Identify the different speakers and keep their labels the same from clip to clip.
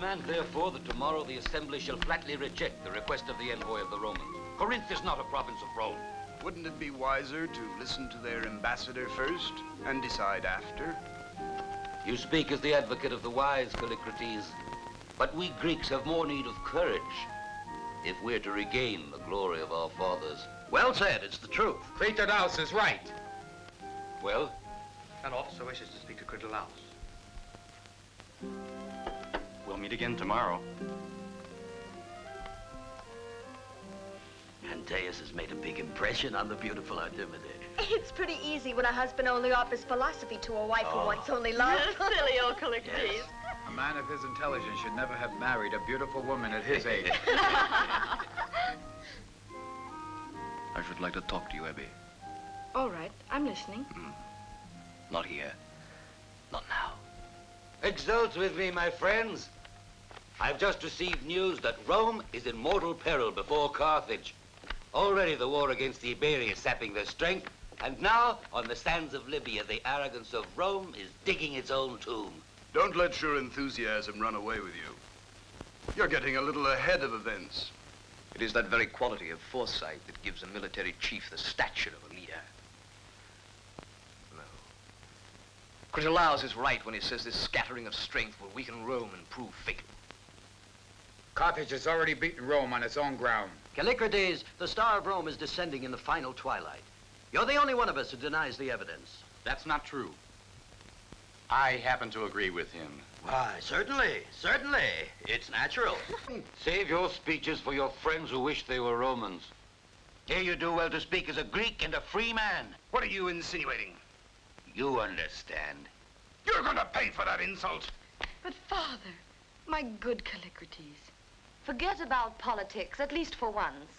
Speaker 1: demand, therefore, that tomorrow the Assembly shall flatly reject the request of the envoy of the Romans. Corinth is not a province of Rome.
Speaker 2: Wouldn't it be wiser to listen to their ambassador first and decide after?
Speaker 1: You speak as the advocate of the wise, Callicrates. But we Greeks have more need of courage if we're to regain the glory of our fathers.
Speaker 3: Well said, it's the truth.
Speaker 4: Critolaus is right.
Speaker 1: Well?
Speaker 5: An officer wishes to speak to Critolaus.
Speaker 6: We'll meet again tomorrow.
Speaker 3: Antaeus has made a big impression on the beautiful Artemide.
Speaker 7: It's pretty easy when a husband only offers philosophy to a wife who wants only love.
Speaker 8: Silly old Callicrates.
Speaker 3: Yes.
Speaker 4: A man of his intelligence should never have married a beautiful woman at his age.
Speaker 6: I should like to talk to you, Abby.
Speaker 7: All right, I'm listening.
Speaker 6: Not here. Not now.
Speaker 1: Exult with me, my friends. I've just received news that Rome is in mortal peril before Carthage. Already the war against the Iberi is sapping their strength, and now, on the sands of Libya, the arrogance of Rome is digging its own tomb.
Speaker 2: Don't let your enthusiasm run away with you. You're getting a little ahead of events.
Speaker 3: It is that very quality of foresight that gives a military chief the stature of a leader. No. Critolaus is right when he says this scattering of strength will weaken Rome and prove fatal.
Speaker 4: Carthage has already beaten Rome on its own ground.
Speaker 3: Callicrates, the star of Rome is descending in the final twilight. You're the only one of us who denies the evidence.
Speaker 6: That's not true. I happen to agree with him.
Speaker 3: Why, certainly. It's natural.
Speaker 1: Save your speeches for your friends who wish they were Romans. Here you do well to speak as a Greek and a free man.
Speaker 2: What are you insinuating?
Speaker 1: You understand.
Speaker 2: You're gonna pay for that insult.
Speaker 7: But, Father, my good Callicrates.
Speaker 8: Forget about politics, at least for once.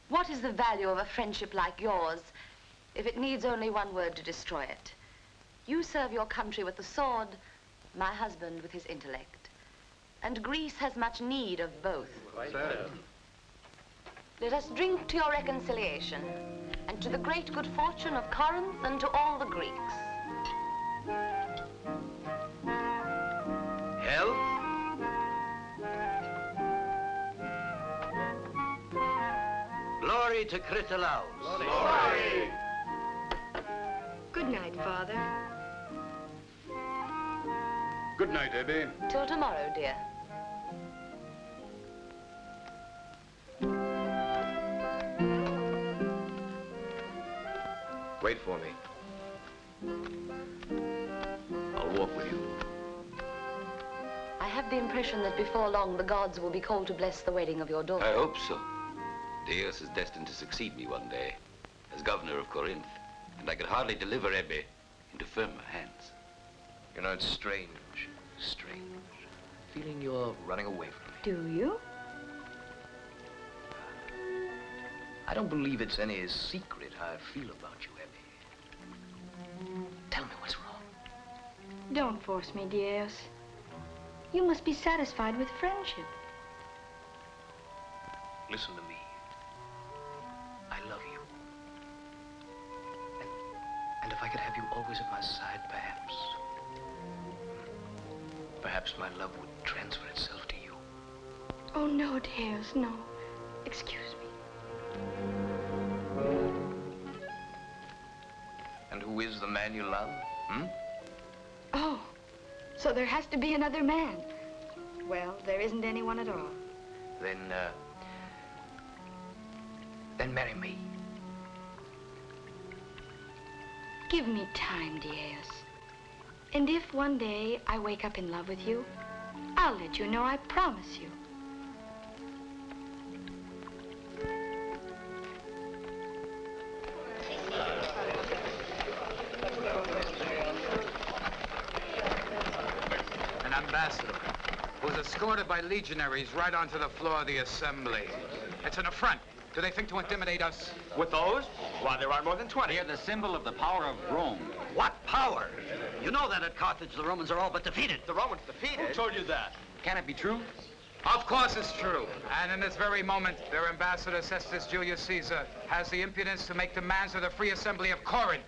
Speaker 8: What is the value of a friendship like yours if it needs only one word to destroy it? You serve your country with the sword, my husband with his intellect. And Greece has much need of both. Let us drink to your reconciliation and to the great good fortune of Corinth and to all the Greeks.
Speaker 3: Health? Glory to Critolaus.
Speaker 2: Glory!
Speaker 7: Good night, Father.
Speaker 2: Good night, Abby.
Speaker 8: Till tomorrow, dear.
Speaker 3: Wait for me. I'll walk with you.
Speaker 8: I have the impression that before long the gods will be called to bless the wedding of your daughter.
Speaker 1: I hope so. Deus is destined to succeed me one day as governor of Corinth, and I could hardly deliver Ebbe into firmer hands.
Speaker 3: You know, it's strange. Feeling you're running away from me.
Speaker 7: Do you?
Speaker 3: I don't believe it's any secret how I feel about you, Abby. Tell me what's wrong.
Speaker 7: Don't force me, Diaz. You must be satisfied with friendship.
Speaker 3: Listen to me. I love you. And if I could have you always at my side, perhaps my love would transfer itself to you.
Speaker 7: Oh, no, Diaz, no. Excuse me.
Speaker 3: And who is the man you love?
Speaker 7: Oh, so there has to be another man. Well, there isn't anyone at all.
Speaker 3: Then marry me.
Speaker 7: Give me time, Diaz. And if one day I wake up in love with you, I'll let you know, I promise you.
Speaker 4: An ambassador who's escorted by legionaries right onto the floor of the assembly. It's an affront. Do they think to intimidate us?
Speaker 5: With those? Why, there are more than 20.
Speaker 6: They're the symbol of the power of Rome.
Speaker 3: What power? You know that at Carthage the Romans are all but defeated.
Speaker 5: The Romans defeated? Who told you that?
Speaker 6: Can it be true?
Speaker 4: Of course it's true. And in this very moment, their ambassador, Cestus Julius Caesar, has the impudence to make demands of the Free Assembly of Corinth.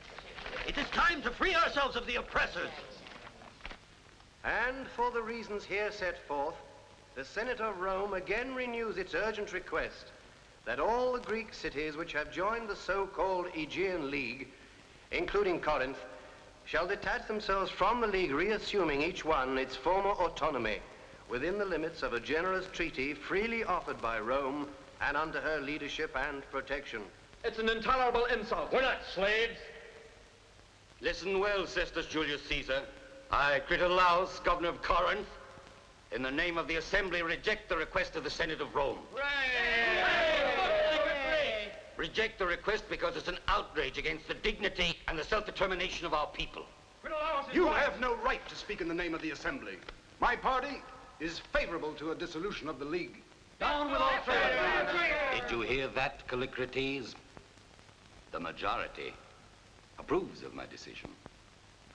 Speaker 3: It is time to free ourselves of the oppressors.
Speaker 9: And for the reasons here set forth, the Senate of Rome again renews its urgent request that all the Greek cities which have joined the so-called Aegean League, including Corinth, shall detach themselves from the League, reassuming each one its former autonomy within the limits of a generous treaty freely offered by Rome and under her leadership and protection.
Speaker 5: It's an intolerable insult. We're not slaves.
Speaker 1: Listen well, Cestus Julius Caesar. I, Critolaus, governor of Corinth, in the name of the Assembly, reject the request of the Senate of Rome. Reject the request because it's an outrage against the dignity and the self-determination of our people.
Speaker 2: You have no right to speak in the name of the Assembly. My party is favorable to a dissolution of the League.
Speaker 5: Down with all traitors.
Speaker 1: Did you hear that, Callicrates? The majority approves of my decision.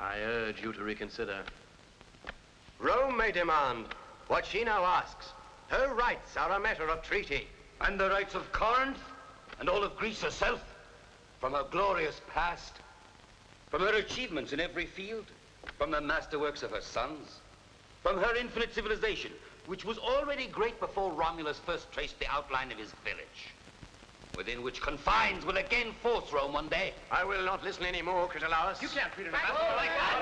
Speaker 9: I urge you to reconsider. Rome may demand what she now asks. Her rights are a matter of treaty.
Speaker 1: And the rights of Corinth and all of Greece herself, from her glorious past, from her achievements in every field, from the masterworks of her sons, from her infinite civilization, which was already great before Romulus first traced the outline of his village, within which confines will again force Rome one day.
Speaker 9: I will not listen anymore, Critolaus.
Speaker 5: You can't treat an ambassador like that.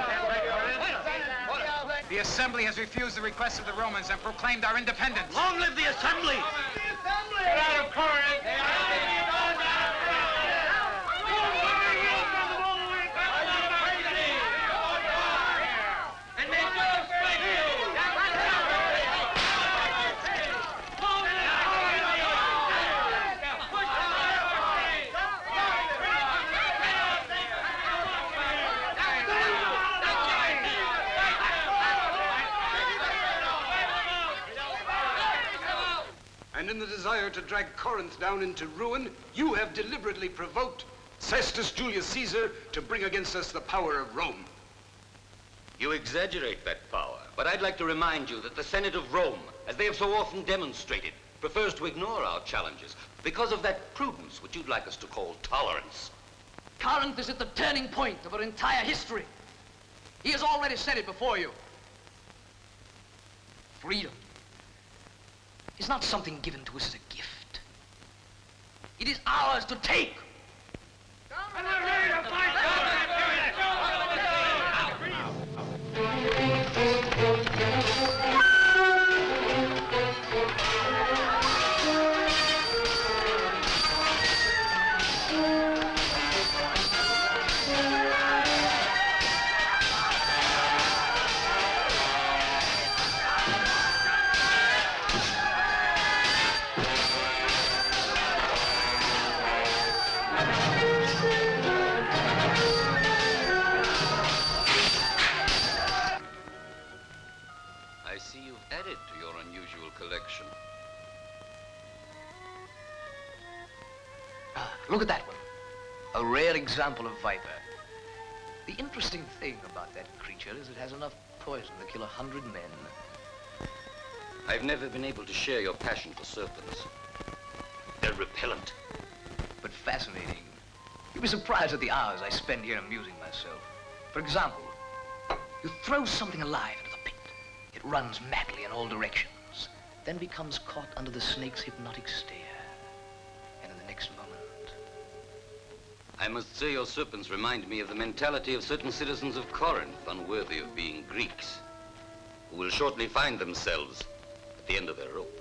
Speaker 4: The Assembly has refused the request of the Romans and proclaimed our independence.
Speaker 1: Long live the Assembly!
Speaker 5: Get out of Corinth!
Speaker 2: And in the desire to drag Corinth down into ruin, you have deliberately provoked Cestus Julius Caesar to bring against us the power of Rome.
Speaker 1: You exaggerate that power, but I'd like to remind you that the Senate of Rome, as they have so often demonstrated, prefers to ignore our challenges because of that prudence which you'd like us to call tolerance.
Speaker 3: Corinth is at the turning point of our entire history. He has already said it before you. Freedom is not something given to us as a gift. It is ours to take.
Speaker 5: And we're ready to fight!
Speaker 1: I see you've added to your unusual collection.
Speaker 3: Look at that one. A rare example of viper. The interesting thing about that creature is it has enough poison to kill 100 men.
Speaker 1: I've never been able to share your passion for serpents. They're repellent.
Speaker 3: But fascinating. You'd be surprised at the hours I spend here amusing myself. For example, you throw something alive into the pit. It runs madly in all directions, then becomes caught under the snake's hypnotic stare. And in the next moment...
Speaker 1: I must say your serpents remind me of the mentality of certain citizens of Corinth, unworthy of being Greeks, who will shortly find themselves at the end of their rope.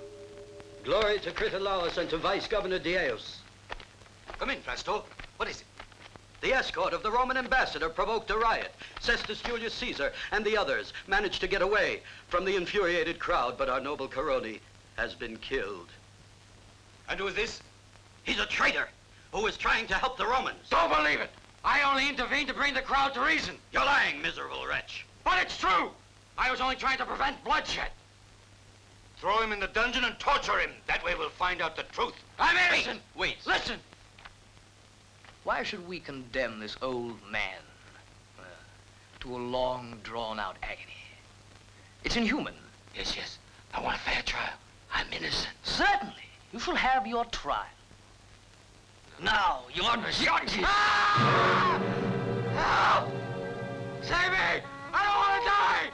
Speaker 3: Glory to Critolaus and to Vice Governor Dieus.
Speaker 1: Come in, Prasto. What is it?
Speaker 3: The escort of the Roman ambassador provoked a riot. Cestus Julius Caesar and the others managed to get away from the infuriated crowd, but our noble Caroni has been killed.
Speaker 1: And who is this?
Speaker 3: He's a traitor who is trying to help the Romans.
Speaker 4: Don't believe it. I only intervened to bring the crowd to reason.
Speaker 3: You're lying, miserable wretch.
Speaker 4: But it's true. I was only trying to prevent bloodshed.
Speaker 1: Throw him in the dungeon and torture him. That way we'll find out the truth.
Speaker 4: I'm innocent.
Speaker 3: Wait.
Speaker 4: Listen.
Speaker 3: Why should we condemn this old man to a long, drawn-out agony? It's inhuman.
Speaker 1: Yes. I want a fair trial. I'm innocent.
Speaker 3: Certainly. You shall have your trial. Now, you're judges.
Speaker 4: Ah! Help! Save me! I don't want to die!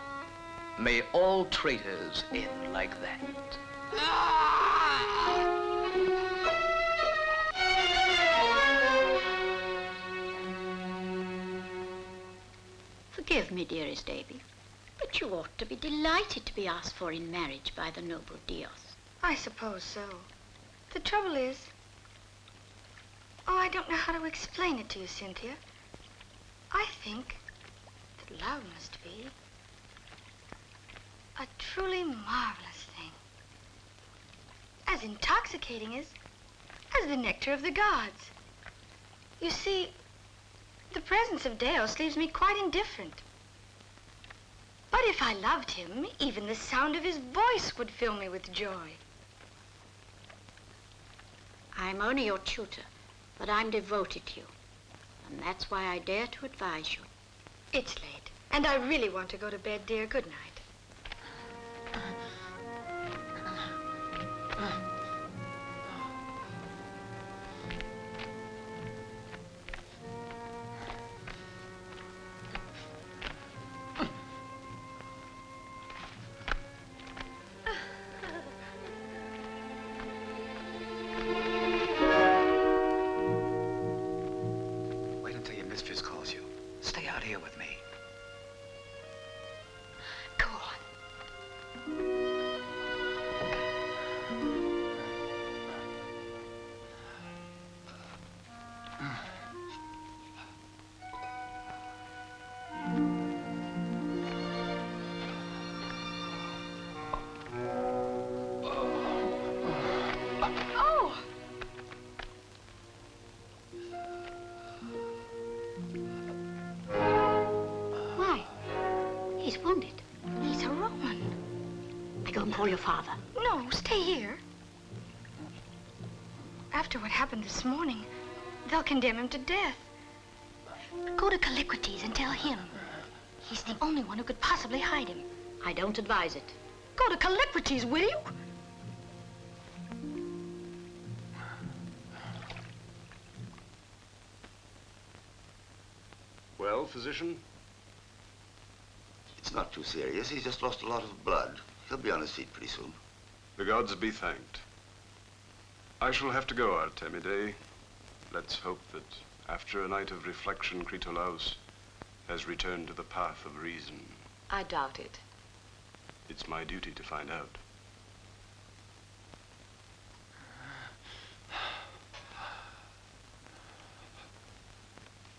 Speaker 3: May all traitors end like that.
Speaker 10: Forgive me, dearest Davy, but you ought to be delighted to be asked for in marriage by the noble Dios.
Speaker 7: I suppose so. The trouble is... Oh, I don't know how to explain it to you, Cynthia. I think that love must be a truly marvelous thing. As intoxicating as the nectar of the gods. You see, the presence of Deus leaves me quite indifferent. But if I loved him, even the sound of his voice would fill me with joy.
Speaker 10: I'm only your tutor, but I'm devoted to you. And that's why I dare to advise you.
Speaker 7: It's late, and I really want to go to bed, dear. Good night.
Speaker 2: Wait until your mistress calls you. Stay out here with me.
Speaker 7: Go on. Oh!
Speaker 10: Why? He's wounded.
Speaker 7: He's a Roman.
Speaker 10: I go and call your father.
Speaker 7: No, stay here. After what happened this morning, they'll condemn him to death. Go to Callicrates and tell him. He's the only one who could possibly hide him.
Speaker 10: I don't advise it.
Speaker 7: Go to Callicrates, will you?
Speaker 2: Well, physician?
Speaker 1: It's not too serious. He's just lost a lot of blood. He'll be on his feet pretty soon.
Speaker 11: The gods be thanked. I shall have to go, Artemide. Let's hope that after a night of reflection, Critolaus has returned to the path of reason.
Speaker 8: I doubt it.
Speaker 11: It's my duty to find out.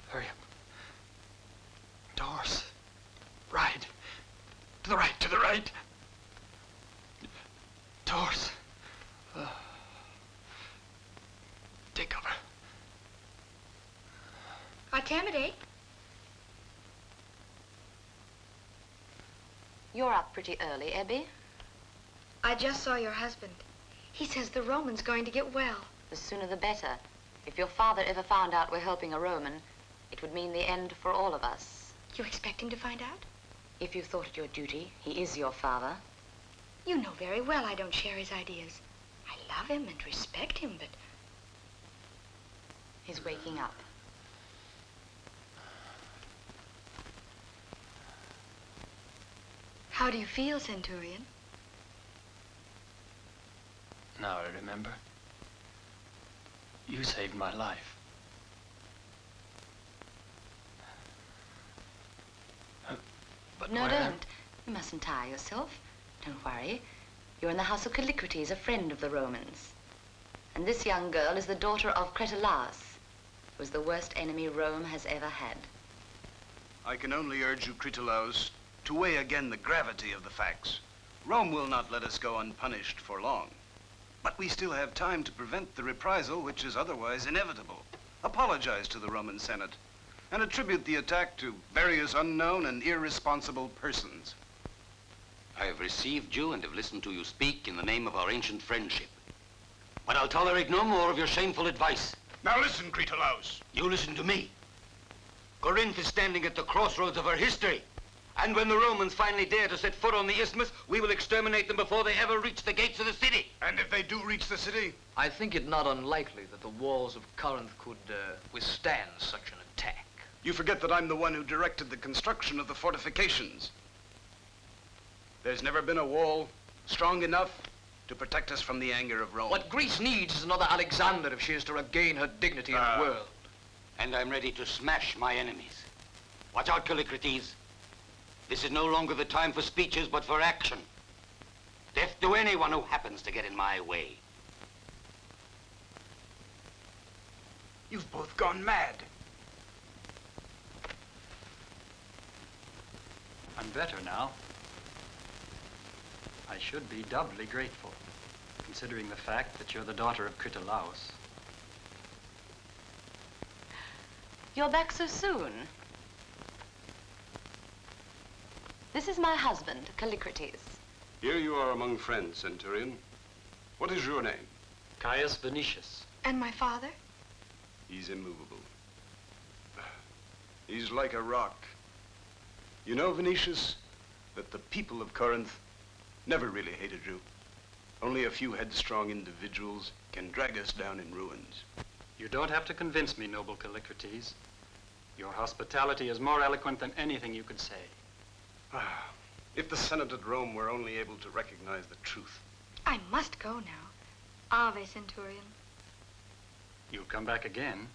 Speaker 2: Hurry up. Doors. Ride. To the right, to the right. Doors. Take cover.
Speaker 7: Artemide?
Speaker 8: You're up pretty early, Ebby.
Speaker 7: I just saw your husband. He says the Roman's going to get well.
Speaker 8: The sooner the better. If your father ever found out we're helping a Roman, it would mean the end for all of us.
Speaker 7: You expect him to find out?
Speaker 8: If you thought it your duty, he is your father.
Speaker 7: You know very well I don't share his ideas. I love him and respect him, but...
Speaker 8: He's waking up.
Speaker 7: How do you feel, Centurion?
Speaker 12: Now I remember. You saved my life. But
Speaker 8: No,
Speaker 12: where-
Speaker 8: don't. You mustn't tire yourself. Don't worry. You're in the house of Callicrates, a friend of the Romans. And this young girl is the daughter of Critolaus, who is the worst enemy Rome has ever had.
Speaker 2: I can only urge you, Critolaus, to weigh again the gravity of the facts. Rome will not let us go unpunished for long. But we still have time to prevent the reprisal which is otherwise inevitable. Apologize to the Roman Senate and attribute the attack to various unknown and irresponsible persons.
Speaker 1: I have received you and have listened to you speak in the name of our ancient friendship. But I'll tolerate no more of your shameful advice.
Speaker 2: Now listen, Critolaus.
Speaker 1: You listen to me. Corinth is standing at the crossroads of her history. And when the Romans finally dare to set foot on the isthmus, we will exterminate them before they ever reach the gates of the city.
Speaker 2: And if they do reach the city?
Speaker 3: I think it not unlikely that the walls of Corinth could withstand such an attack.
Speaker 2: You forget that I'm the one who directed the construction of the fortifications. There's never been a wall strong enough to protect us from the anger of Rome.
Speaker 3: What Greece needs is another Alexander if she is to regain her dignity in the world.
Speaker 1: And I'm ready to smash my enemies. Watch out, Callicrates. This is no longer the time for speeches, but for action. Death to anyone who happens to get in my way.
Speaker 4: You've both gone mad.
Speaker 12: I'm better now. I should be doubly grateful, considering the fact that you're the daughter of Critolaus.
Speaker 8: You're back so soon. This is my husband, Callicrates.
Speaker 11: Here you are among friends, Centurion. What is your name?
Speaker 12: Caius Venetius.
Speaker 7: And my father?
Speaker 11: He's immovable. He's like a rock. You know, Venetius, that the people of Corinth never really hated you. Only a few headstrong individuals can drag us down in ruins.
Speaker 12: You don't have to convince me, noble Callicrates. Your hospitality is more eloquent than anything you could say.
Speaker 11: If the Senate at Rome were only able to recognize the truth.
Speaker 7: I must go now. Ave, Centurion.
Speaker 12: You'll come back again.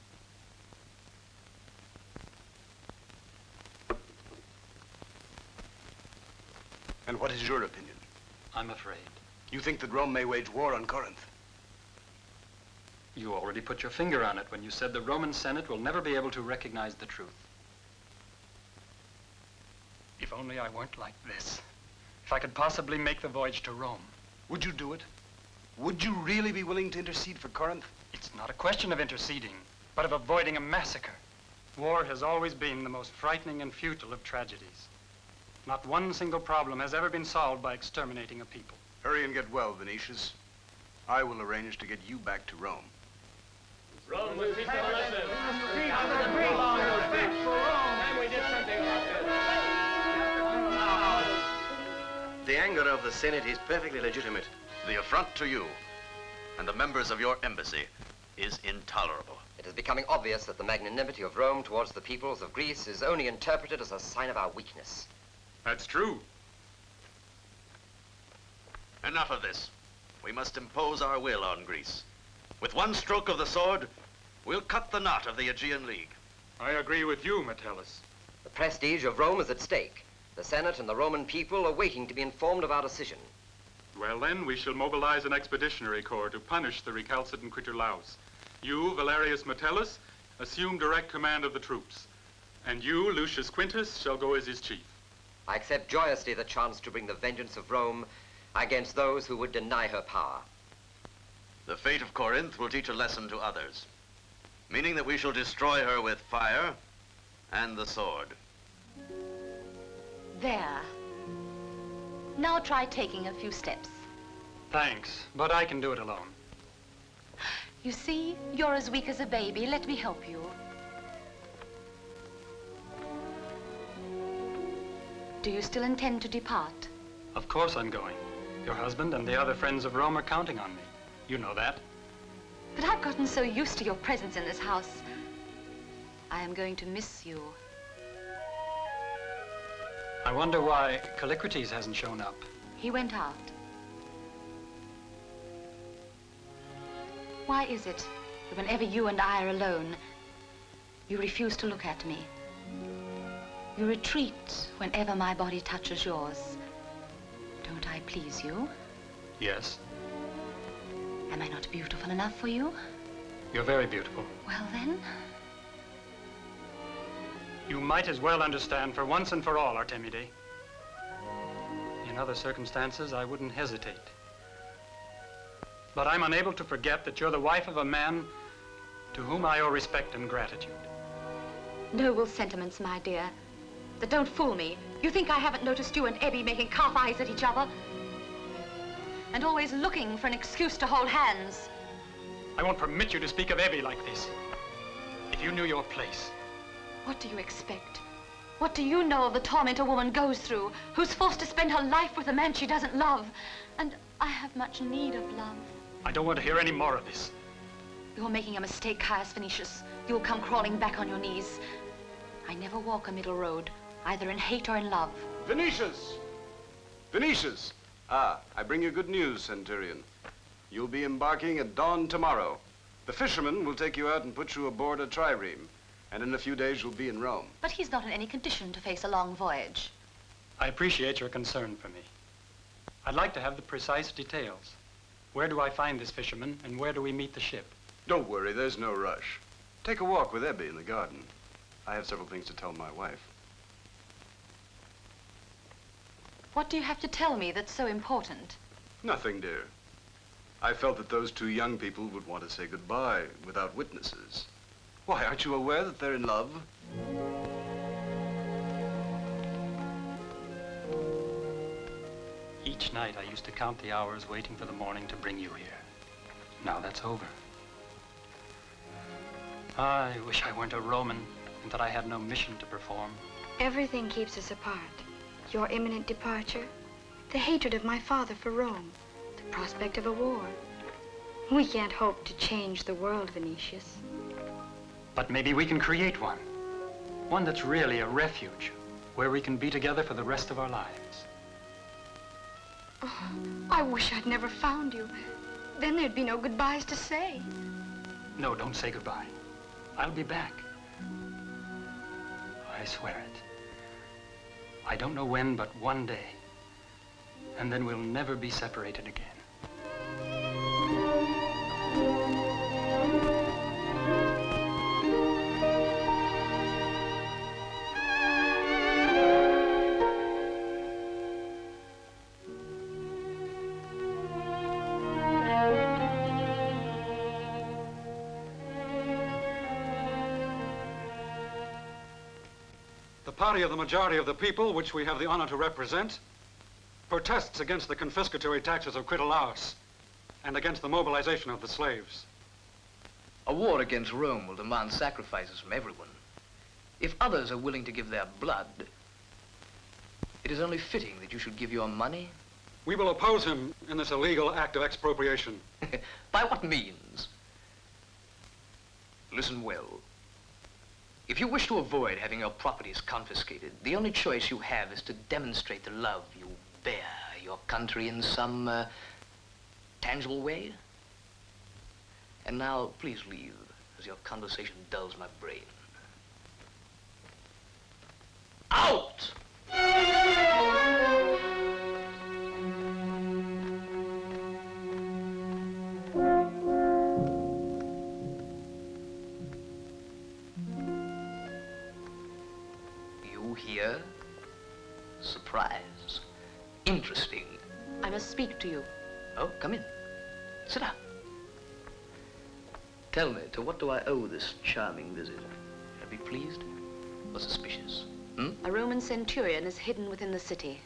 Speaker 2: And what is your opinion?
Speaker 12: I'm afraid.
Speaker 2: You think that Rome may wage war on Corinth?
Speaker 12: You already put your finger on it when you said the Roman Senate will never be able to recognize the truth. If only I weren't like this. If I could possibly make the voyage to Rome.
Speaker 2: Would you do it? Would you really be willing to intercede for Corinth?
Speaker 12: It's not a question of interceding, but of avoiding a massacre. War has always been the most frightening and futile of tragedies. Not one single problem has ever been solved by exterminating a people.
Speaker 2: Hurry and get well, Venetius. I will arrange to get you back to Rome.
Speaker 5: Rome will teach them a lesson. And we did something about it.
Speaker 9: The anger of the Senate is perfectly legitimate.
Speaker 13: The affront to you and the members of your embassy is intolerable.
Speaker 14: It is becoming obvious that the magnanimity of Rome towards the peoples of Greece is only interpreted as a sign of our weakness.
Speaker 6: That's true.
Speaker 13: Enough of this. We must impose our will on Greece. With one stroke of the sword, we'll cut the knot of the Aegean League.
Speaker 6: I agree with you, Metellus.
Speaker 14: The prestige of Rome is at stake. The Senate and the Roman people are waiting to be informed of our decision.
Speaker 6: Well, then, we shall mobilize an expeditionary corps to punish the recalcitrant Critolaus. You, Valerius Metellus, assume direct command of the troops. And you, Lucius Quintus, shall go as his chief.
Speaker 14: I accept joyously the chance to bring the vengeance of Rome against those who would deny her power.
Speaker 13: The fate of Corinth will teach a lesson to others, meaning that we shall destroy her with fire and the sword.
Speaker 8: There. Now try taking a few steps.
Speaker 12: Thanks, but I can do it alone.
Speaker 8: You see, you're as weak as a baby. Let me help you. Do you still intend to depart?
Speaker 12: Of course I'm going. Your husband and the other friends of Rome are counting on me. You know that.
Speaker 8: But I've gotten so used to your presence in this house. I am going to miss you.
Speaker 12: I wonder why Callicrates hasn't shown up.
Speaker 8: He went out. Why is it that whenever you and I are alone, you refuse to look at me? You retreat whenever my body touches yours. Don't I please you?
Speaker 12: Yes.
Speaker 8: Am I not beautiful enough for you?
Speaker 12: You're very beautiful.
Speaker 8: Well then,
Speaker 12: You might as well understand for once and for all, Artemide. In other circumstances, I wouldn't hesitate. But I'm unable to forget that you're the wife of a man to whom I owe respect and gratitude.
Speaker 8: noble sentiments, my dear. But don't fool me. You think I haven't noticed you and Ebby making calf eyes at each other? And always looking for an excuse to hold hands.
Speaker 12: I won't permit you to speak of Ebby like this. If you knew your place.
Speaker 8: What do you expect? What do you know of the torment a woman goes through, who's forced to spend her life with a man she doesn't love? And I have much need of love.
Speaker 12: I don't want to hear any more of this.
Speaker 8: You're making a mistake, Caius Venetius. You'll come crawling back on your knees. I never walk a middle road, either in hate or in love.
Speaker 2: Venetius!
Speaker 11: Venetius! Ah, I bring you good news, Centurion. You'll be embarking at dawn tomorrow. The fisherman will take you out and put you aboard a trireme, and in a few days you'll be in Rome.
Speaker 8: But he's not in any condition to face a long voyage.
Speaker 12: I appreciate your concern for me. I'd like to have the precise details. Where do I find this fisherman, and where do we meet the ship?
Speaker 11: Don't worry, there's no rush. Take a walk with Ebby in the garden. I have several things to tell my wife.
Speaker 8: What do you have to tell me that's so important?
Speaker 11: Nothing, dear. I felt that those two young people would want to say goodbye without witnesses. Why, aren't you aware that they're in love?
Speaker 12: Each night I used to count the hours waiting for the morning to bring you here. Now that's over. I wish I weren't a Roman and that I had no mission to perform.
Speaker 7: Everything keeps us apart. Your imminent departure, the hatred of my father for Rome, the prospect of a war. We can't hope to change the world, Venetius.
Speaker 12: But maybe we can create one. One that's really a refuge, where we can be together for the rest of our lives.
Speaker 7: Oh, I wish I'd never found you. Then there'd be no goodbyes to say.
Speaker 12: No, don't say goodbye. I'll be back. I swear it. I don't know when, but one day. And then we'll never be separated again.
Speaker 15: The party of the majority of the people, which we have the honor to represent, protests against the confiscatory taxes of Critolaus and against the mobilization of the slaves.
Speaker 3: A war against Rome will demand sacrifices from everyone. If others are willing to give their blood, it is only fitting that you should give your money.
Speaker 15: We will oppose him in this illegal act of expropriation.
Speaker 3: By what means? Listen well. If you wish to avoid having your properties confiscated, the only choice you have is to demonstrate the love you bear your country in some tangible way. And now, please leave, as your conversation dulls my brain. Out! You here? Surprise. Interesting.
Speaker 8: I must speak to you.
Speaker 3: Oh, come in. Sit down. Tell me, to what do I owe this charming visit? Should I be pleased or suspicious?
Speaker 8: A Roman centurion is hidden within the city.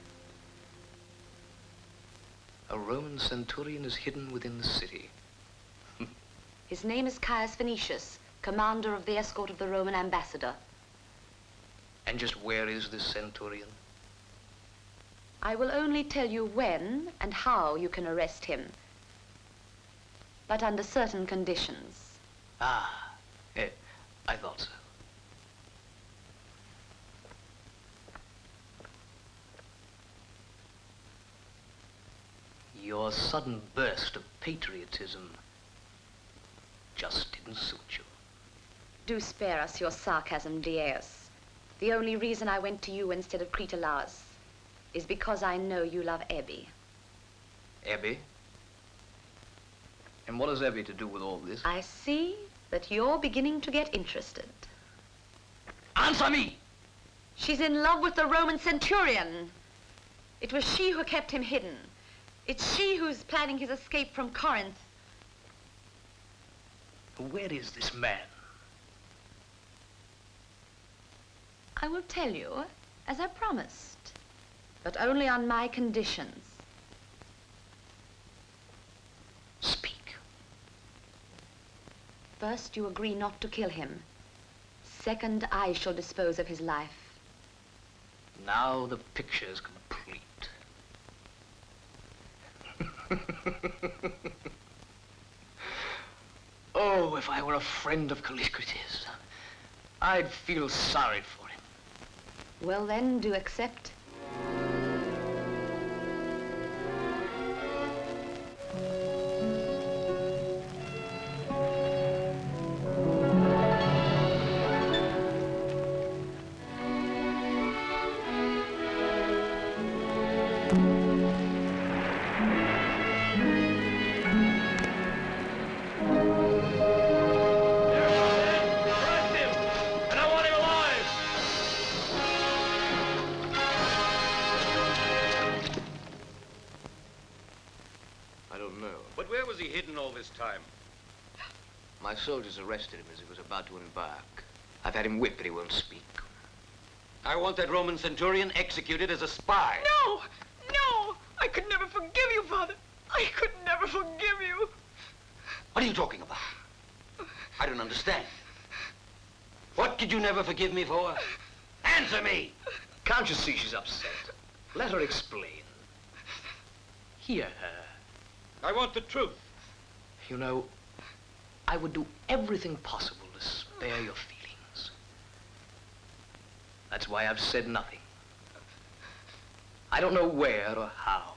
Speaker 3: A Roman centurion is hidden within the city.
Speaker 8: His name is Caius Venetius, commander of the escort of the Roman ambassador.
Speaker 3: And just where is this centurion?
Speaker 8: I will only tell you when and how you can arrest him, but under certain conditions.
Speaker 3: Ah, I thought so. Your sudden burst of patriotism just didn't suit you.
Speaker 8: Do spare us your sarcasm, Diaeus. The only reason I went to you instead of Critolaus is because I know you love Ebby.
Speaker 3: Ebby? And what has Ebby to do with all this?
Speaker 8: I see that you're beginning to get interested.
Speaker 3: Answer me!
Speaker 8: She's in love with the Roman centurion. It was she who kept him hidden. It's she who's planning his escape from Corinth.
Speaker 3: Where is this man?
Speaker 8: I will tell you, as I promised, but only on my conditions.
Speaker 3: Speak.
Speaker 8: First, you agree not to kill him. Second, I shall dispose of his life.
Speaker 3: Now the picture's complete. Oh, if I were a friend of Callicrates, I'd feel sorry for him.
Speaker 8: Well then, do accept.
Speaker 5: And I want him alive!
Speaker 3: I don't know.
Speaker 1: But where was he hidden all this time?
Speaker 3: My soldiers arrested him as he was about to embark. I've had him whipped, but he won't speak.
Speaker 1: I want that Roman centurion executed as a spy.
Speaker 16: No! No! I could never forgive you, Father. I could never forgive you.
Speaker 1: What are you talking about? I don't understand. What did you never forgive me for? Answer me!
Speaker 3: Can't you see she's upset? Let her explain. Hear her.
Speaker 1: I want the truth.
Speaker 3: You know, I would do everything possible to spare your feelings. That's why I've said nothing. I don't know where or how,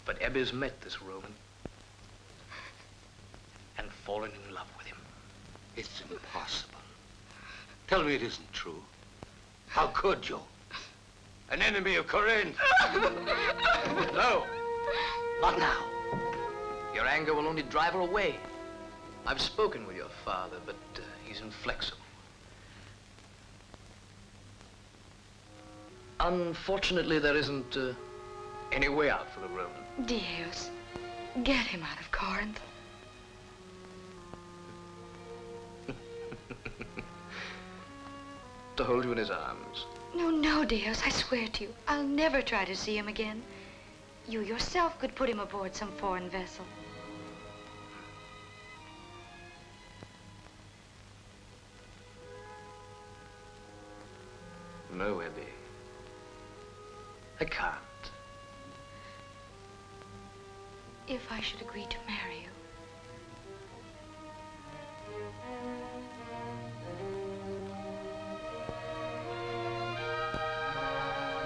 Speaker 3: but Ebbe's met this Roman and fallen in love with him.
Speaker 1: It's impossible. Tell me it isn't true. How could you? An enemy of Corinth.
Speaker 3: No, not now. Your anger will only drive her away. I've spoken with your father, but he's inflexible. Unfortunately, there isn't any way out for the Roman.
Speaker 7: Dios, get him out of Corinth.
Speaker 3: To hold you in his arms.
Speaker 7: No, no, Dios, I swear to you, I'll never try to see him again. You yourself could put him aboard some foreign vessel.
Speaker 3: No, Ebbe. I can't.
Speaker 7: If I should agree to marry you.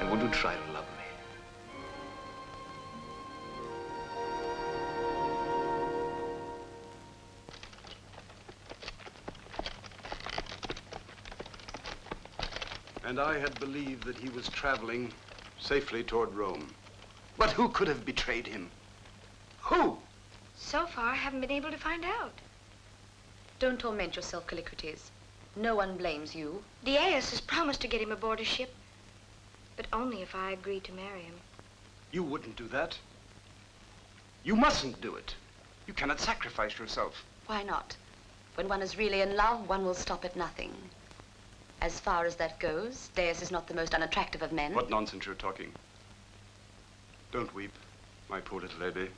Speaker 3: And would you try to love me?
Speaker 2: And I had believed that he was traveling safely toward Rome. But who could have betrayed him? Who?
Speaker 7: So far, I haven't been able to find out.
Speaker 8: Don't torment yourself, Callicrates. No one blames you.
Speaker 7: Diaz has promised to get him aboard a ship, but only if I agree to marry him.
Speaker 2: You wouldn't do that. You mustn't do it. You cannot sacrifice yourself.
Speaker 8: Why not? When one is really in love, one will stop at nothing. As far as that goes, Deus is not the most unattractive of men.
Speaker 11: What nonsense you're talking. Don't weep, my poor little Ebbe.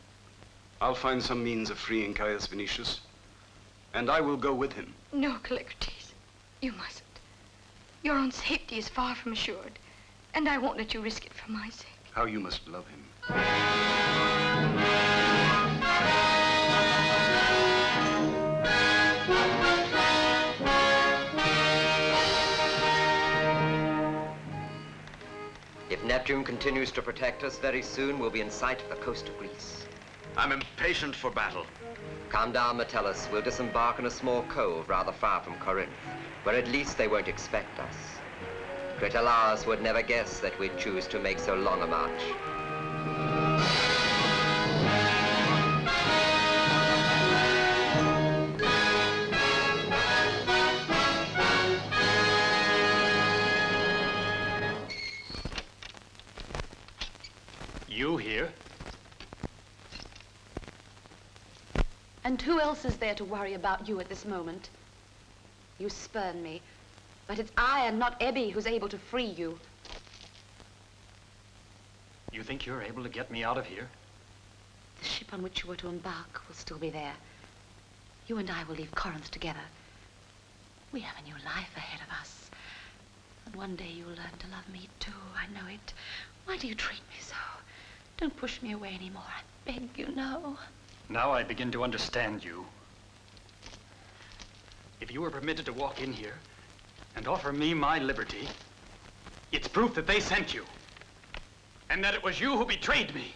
Speaker 11: I'll find some means of freeing Caius Venetius, and I will go with him.
Speaker 7: No, Callicrates, you mustn't. Your own safety is far from assured, and I won't let you risk it for my sake.
Speaker 2: How you must love him.
Speaker 14: If Neptune continues to protect us, very soon we'll be in sight of the coast of Greece.
Speaker 13: I'm impatient for battle.
Speaker 14: Calm down, Metellus. We'll disembark in a small cove rather far from Corinth, where at least they won't expect us. Critolaus would never guess that we'd choose to make so long a march.
Speaker 12: You here?
Speaker 8: And who else is there to worry about you at this moment? You spurn me, but it's I and not Ebbe who's able to free you.
Speaker 12: You think you're able to get me out of here?
Speaker 8: The ship on which you were to embark will still be there. You and I will leave Corinth together. We have a new life ahead of us. And one day you'll learn to love me too, I know it. Why do you treat me so? Don't push me away anymore, I beg you, no.
Speaker 12: Now I begin to understand you. If you were permitted to walk in here and offer me my liberty, it's proof that they sent you. And that it was you who betrayed me.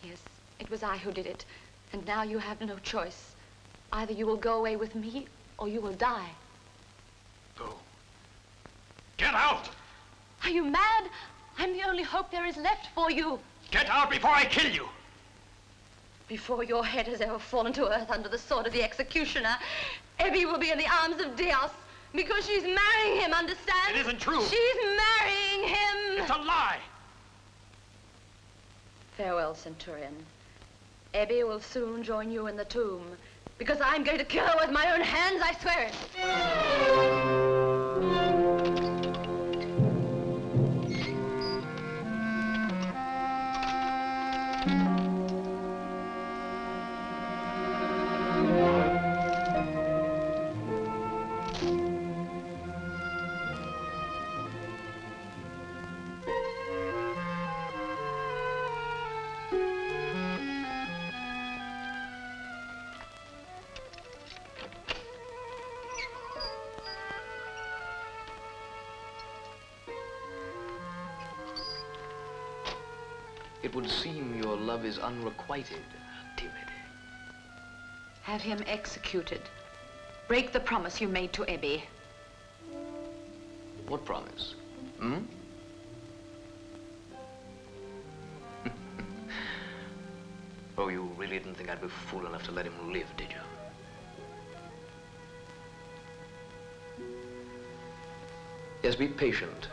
Speaker 8: Yes, it was I who did it. And now you have no choice. Either you will go away with me or you will die.
Speaker 12: Go.
Speaker 15: Get out!
Speaker 8: Are you mad? I'm the only hope there is left for you.
Speaker 15: Get out before I kill you!
Speaker 8: Before your head has ever fallen to earth under the sword of the executioner, Ebby will be in the arms of Dios because she's marrying him, understand?
Speaker 15: It isn't true.
Speaker 8: She's marrying him.
Speaker 15: It's a lie.
Speaker 8: Farewell, Centurion. Ebby will soon join you in the tomb because I'm going to kill her with my own hands, I swear it.
Speaker 3: It would seem your love is unrequited, Timid.
Speaker 17: Have him executed. Break the promise you made to Ebby.
Speaker 3: What promise? Hmm? Oh, you really didn't think I'd be fool enough to let him live, did you? Yes, be patient.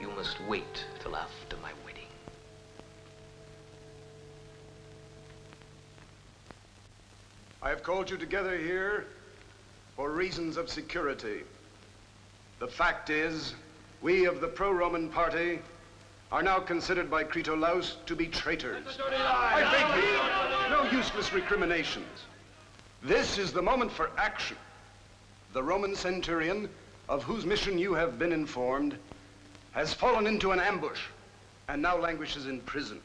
Speaker 3: You must wait till after my wedding.
Speaker 2: I have called you together here for reasons of security. The fact is, we of the pro-Roman party are now considered by Critolaus to be traitors. I beg you, no useless recriminations. This is the moment for action. The Roman centurion, of whose mission you have been informed, has fallen into an ambush and now languishes in prison.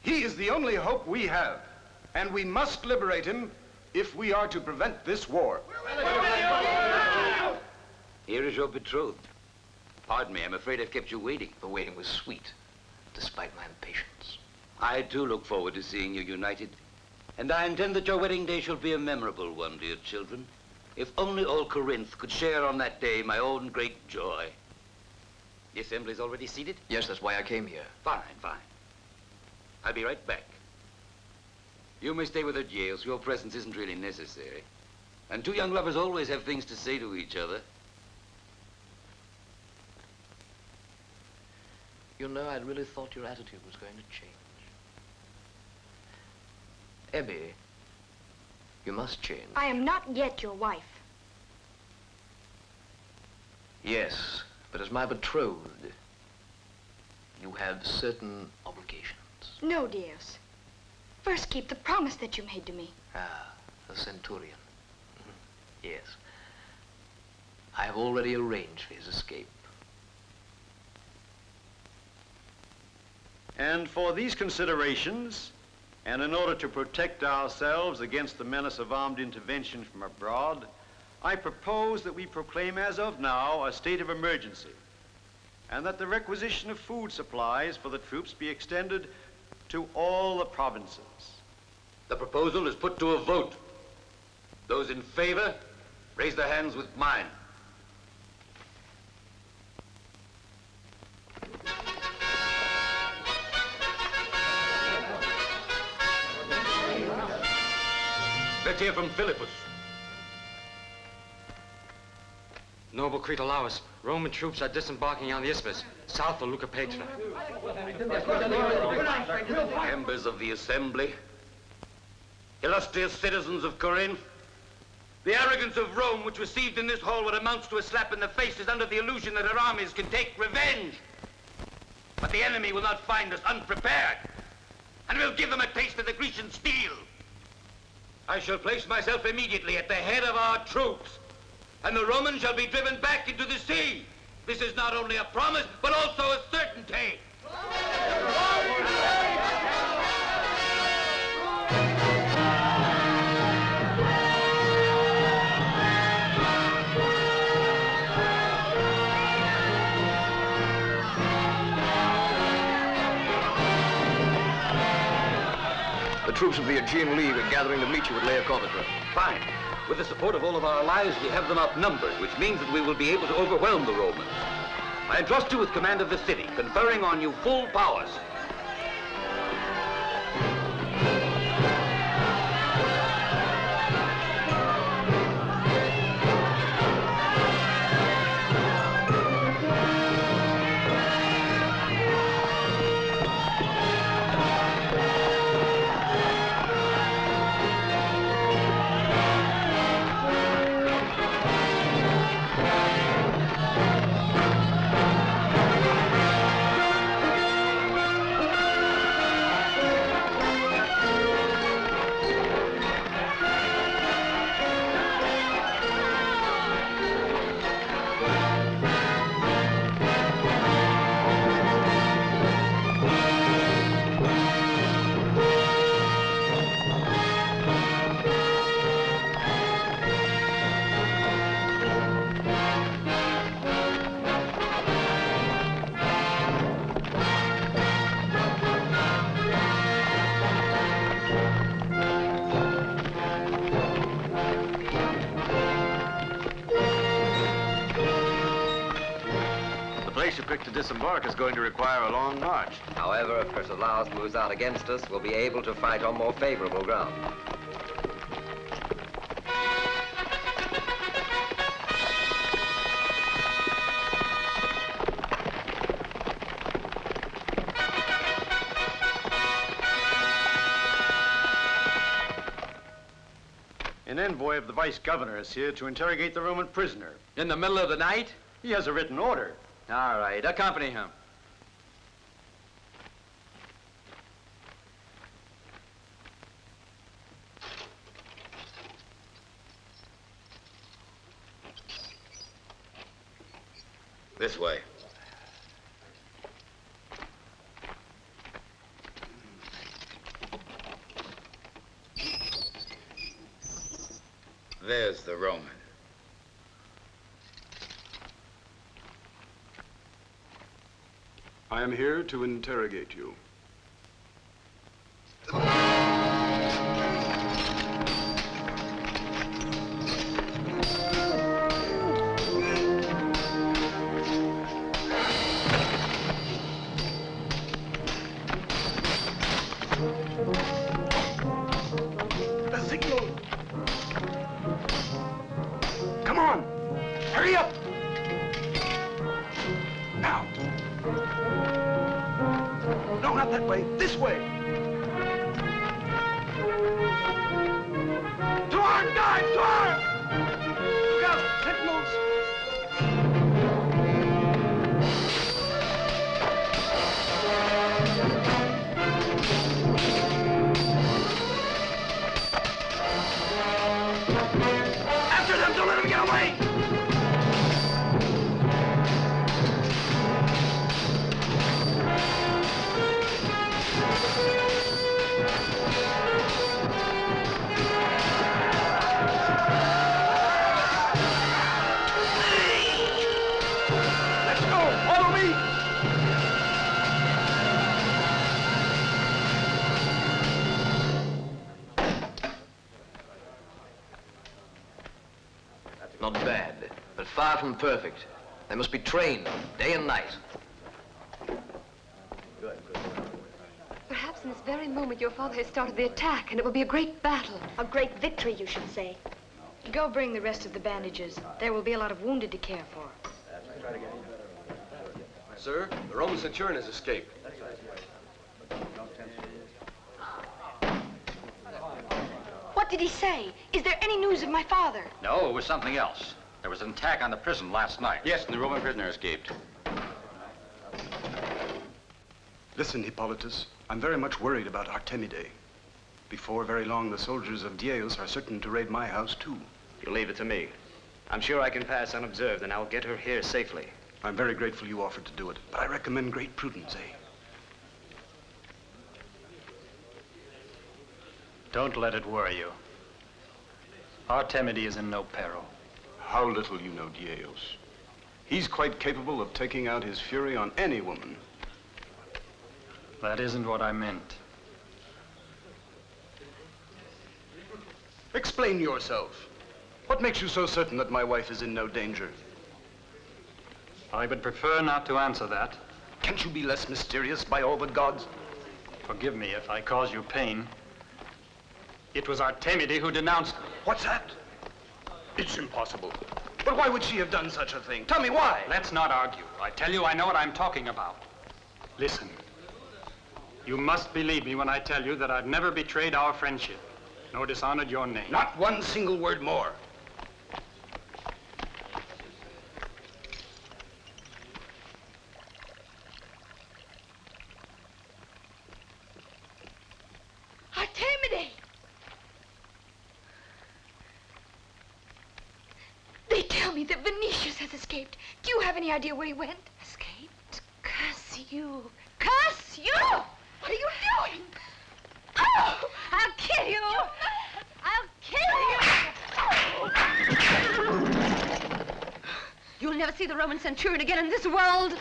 Speaker 2: He is the only hope we have, and we must liberate him if we are to prevent this war.
Speaker 1: Here is your betrothed. Pardon me, I'm afraid I've kept you waiting.
Speaker 3: The waiting was sweet, despite my impatience.
Speaker 1: I too look forward to seeing you united. And I intend that your wedding day shall be a memorable one, dear children. If only all Corinth could share on that day my own great joy. The assembly's already seated?
Speaker 3: Yes, that's why I came here.
Speaker 1: Fine, fine. I'll be right back. You may stay with her, Giles. Your presence isn't really necessary. And two young lovers always have things to say to each other.
Speaker 3: You know, I'd really thought your attitude was going to change. Ebby, you must change.
Speaker 7: I am not yet your wife.
Speaker 3: Yes, but as my betrothed, you have certain obligations.
Speaker 7: No, Dios. First keep the promise that you made to me.
Speaker 3: Ah, the centurion. Yes. I have already arranged for his escape.
Speaker 18: And for these considerations, and in order to protect ourselves against the menace of armed intervention from abroad, I propose that we proclaim as of now a state of emergency, and that the requisition of food supplies for the troops be extended to all the provinces.
Speaker 1: The proposal is put to a vote. Those in favor, raise their hands with mine. Let's hear from Philippus.
Speaker 19: Noble Critolaus, Roman troops are disembarking on the isthmus, south of Leucopetra.
Speaker 1: Members of the assembly, illustrious citizens of Corinth, the arrogance of Rome, which received in this hall what amounts to a slap in the face, is under the illusion that her armies can take revenge. But the enemy will not find us unprepared, and we'll give them a taste of the Grecian steel. I shall place myself immediately at the head of our troops, and the Romans shall be driven back into the sea. This is not only a promise, but also a certainty.
Speaker 3: The troops of the Aegean League are gathering to meet you at Leucopetra.
Speaker 1: Fine. With the support of all of our allies, we have them outnumbered, which means that we will be able to overwhelm the Romans. I entrust you with command of the city, conferring on you full powers.
Speaker 13: To disembark is going to require a long march.
Speaker 14: However, if Critolaus moves out against us, we'll be able to fight on more favorable ground.
Speaker 18: An envoy of the vice governor is here to interrogate the Roman prisoner.
Speaker 19: In the middle of the night?
Speaker 18: He has a written order.
Speaker 19: All right, accompany him.
Speaker 1: This way. There's the Roman.
Speaker 11: I am here to interrogate you.
Speaker 2: The signal! Come on! Hurry up! Now! No, not that way. This way. To arm, guys! To arm! Look out! Sentinels! After them! Don't let them get away! Let's go! Follow me!
Speaker 3: Not bad, but far from perfect. They must be trained day and night.
Speaker 8: Perhaps in this very moment your father has started the attack, and it will be a great battle.
Speaker 7: A great victory, you should say. Go bring the rest of the bandages. There will be a lot of wounded to care for.
Speaker 20: Sir, the Roman centurion has escaped.
Speaker 7: What did he say? Is there any news of my father?
Speaker 15: No, it was something else. There was an attack on the prison last night.
Speaker 20: Yes, and the Roman prisoner escaped.
Speaker 2: Listen, Hippolytus. I'm very much worried about Artemidae. Before very long, the soldiers of Dieus are certain to raid my house, too.
Speaker 21: You leave it to me. I'm sure I can pass unobserved, and I'll get her here safely.
Speaker 2: I'm very grateful you offered to do it, but I recommend great prudence, eh?
Speaker 12: Don't let it worry you. Artemidae is in no peril.
Speaker 2: How little you know Dieus. He's quite capable of taking out his fury on any woman.
Speaker 12: That isn't what I meant.
Speaker 2: Explain yourself. What makes you so certain that my wife is in no danger?
Speaker 12: I would prefer not to answer that.
Speaker 2: Can't you be less mysterious, by all the gods?
Speaker 12: Forgive me if I cause you pain. It was Artemide who denounced me.
Speaker 2: What's that? It's impossible. But why would she have done such a thing? Tell me why.
Speaker 12: Let's not argue. I tell you, I know what I'm talking about. Listen. You must believe me when I tell you that I've never betrayed our friendship, nor dishonored your name.
Speaker 2: Not one single word more.
Speaker 7: Artemide! They tell me that Venetius has escaped. Do you have any idea where he went?
Speaker 8: Escaped? Curse you! Curse you!
Speaker 7: What are you doing?
Speaker 8: Oh, I'll kill you! I'll kill you! You'll never see the Roman centurion again in this world.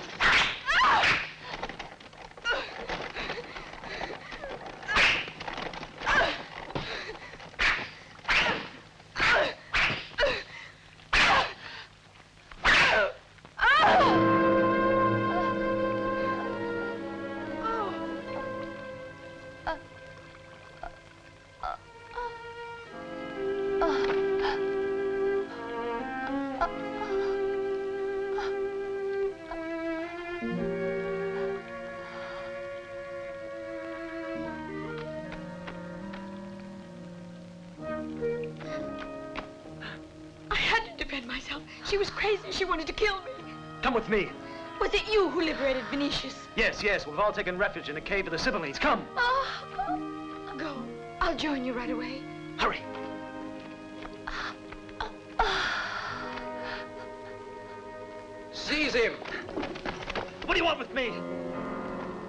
Speaker 7: She was crazy. She wanted to kill me.
Speaker 3: Come with me.
Speaker 7: Was it you who liberated Venetius?
Speaker 3: Yes, yes. We've all taken refuge in a cave of the Sibylines. Come.
Speaker 7: Go. I'll join you right away.
Speaker 3: Hurry. Seize him. What do you want with me?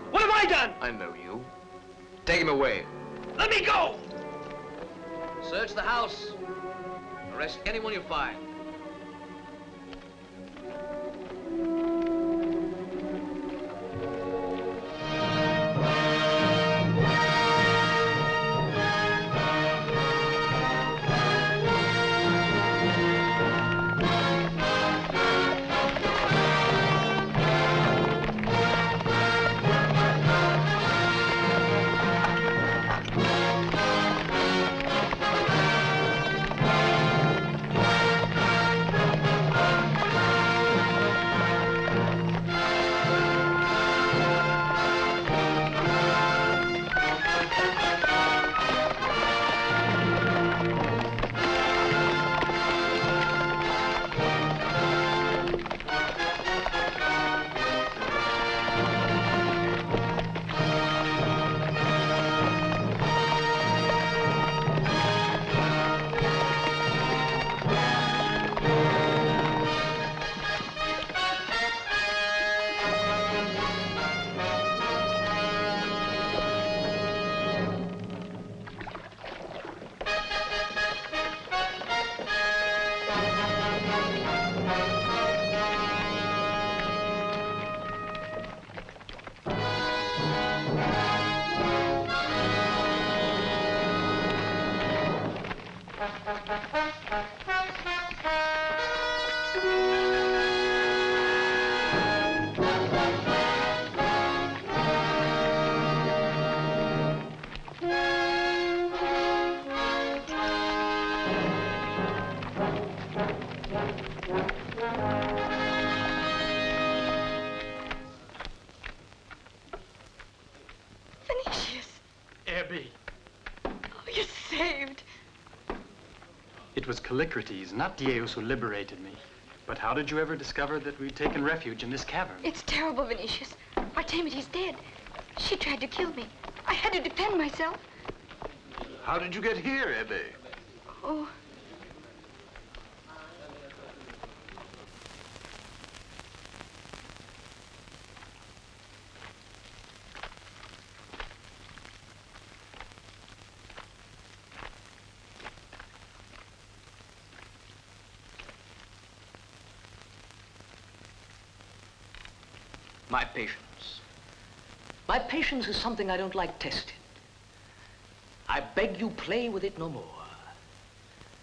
Speaker 3: What have I done? I know you. Take him away. Let me go! Search the house. Arrest anyone you find.
Speaker 12: It was Callicrates, not Dieus, who liberated me. But how did you ever discover that we'd taken refuge in this cavern?
Speaker 7: It's terrible, Venetius. Artemides dead. She tried to kill me. I had to defend myself.
Speaker 2: How did you get here, Ebbe?
Speaker 7: Oh.
Speaker 3: My patience. My patience is something I don't like tested. I beg you play with it no more.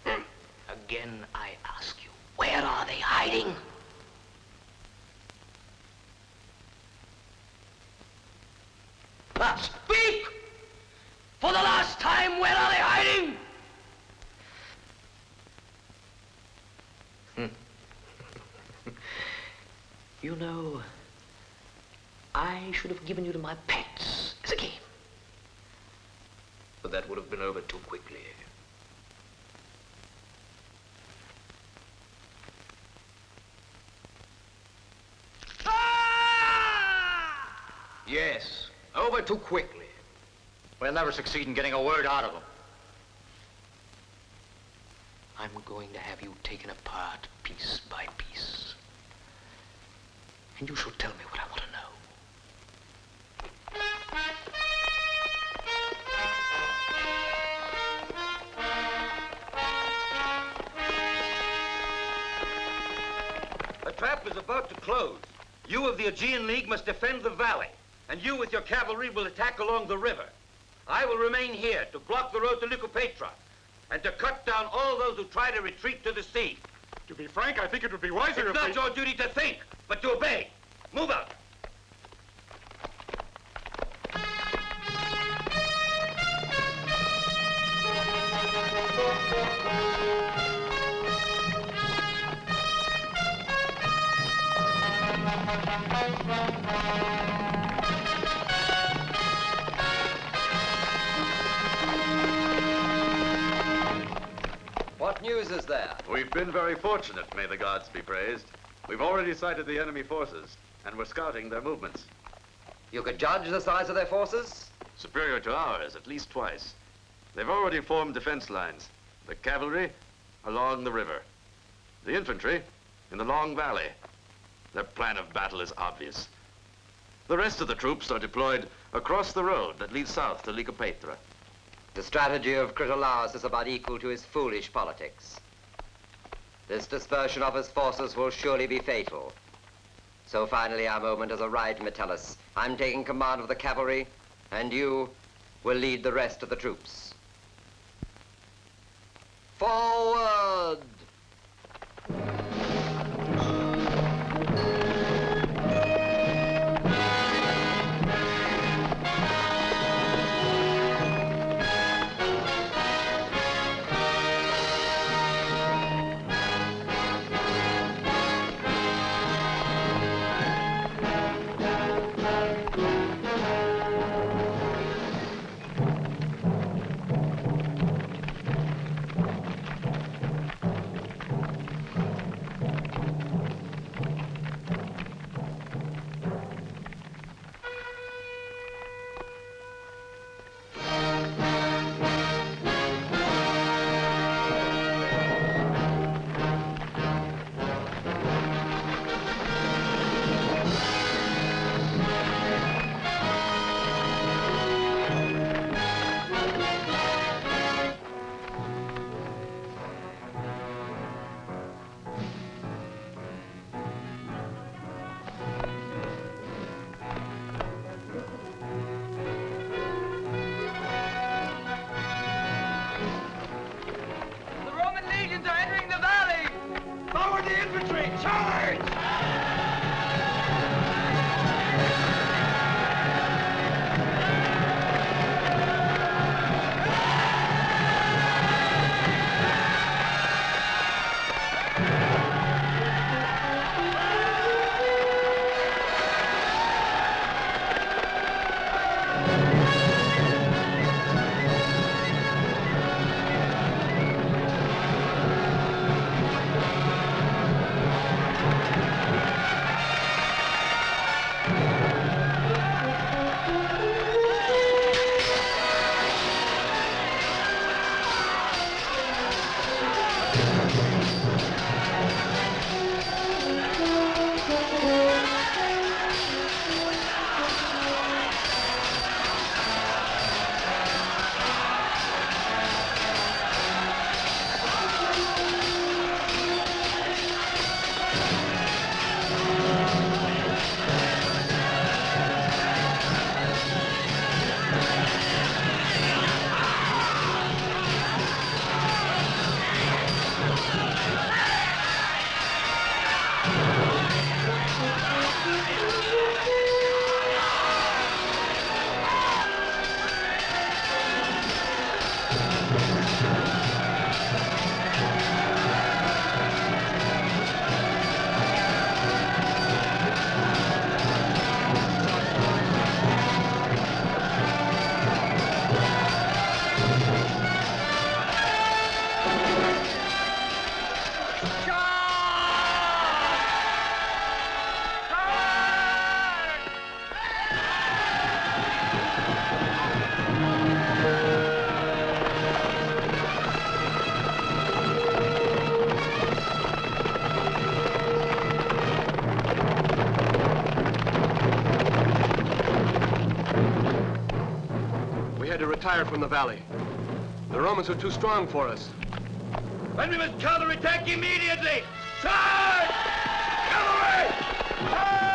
Speaker 3: A again I ask you, where are they hiding? Speak! For the last time, where are they hiding? You know, I should have given you to my pets as a game. But that would have been over too quickly. Yes, over too quickly.
Speaker 19: We'll never succeed in getting a word out of them.
Speaker 3: I'm going to have you taken apart piece by piece. And you shall tell me what I want to know.
Speaker 1: The trap is about to close. You of the Aegean League must defend the valley, and you with your cavalry will attack along the river. I will remain here to block the road to Lycopetra, and to cut down all those who try to retreat to the sea.
Speaker 6: To be frank, I think it would be wiser
Speaker 1: It's not your duty to think, but to obey. Move out.
Speaker 14: What news is there?
Speaker 13: We've been very fortunate, may the gods be praised. We've already sighted the enemy forces, and we're scouting their movements.
Speaker 14: You could judge the size of their forces?
Speaker 13: Superior to ours, at least twice. They've already formed defense lines. The cavalry along the river. The infantry in the long valley. Their plan of battle is obvious. The rest of the troops are deployed across the road that leads south to Lycopetra.
Speaker 14: The strategy of Critolaus is about equal to his foolish politics. This dispersion of his forces will surely be fatal. So finally our moment has arrived, Metellus. I'm taking command of the cavalry, and you will lead the rest of the troops. Forward!
Speaker 9: Retire from the valley. The Romans are too strong for us.
Speaker 1: Then we must counterattack immediately! Charge! Cavalry! Charge!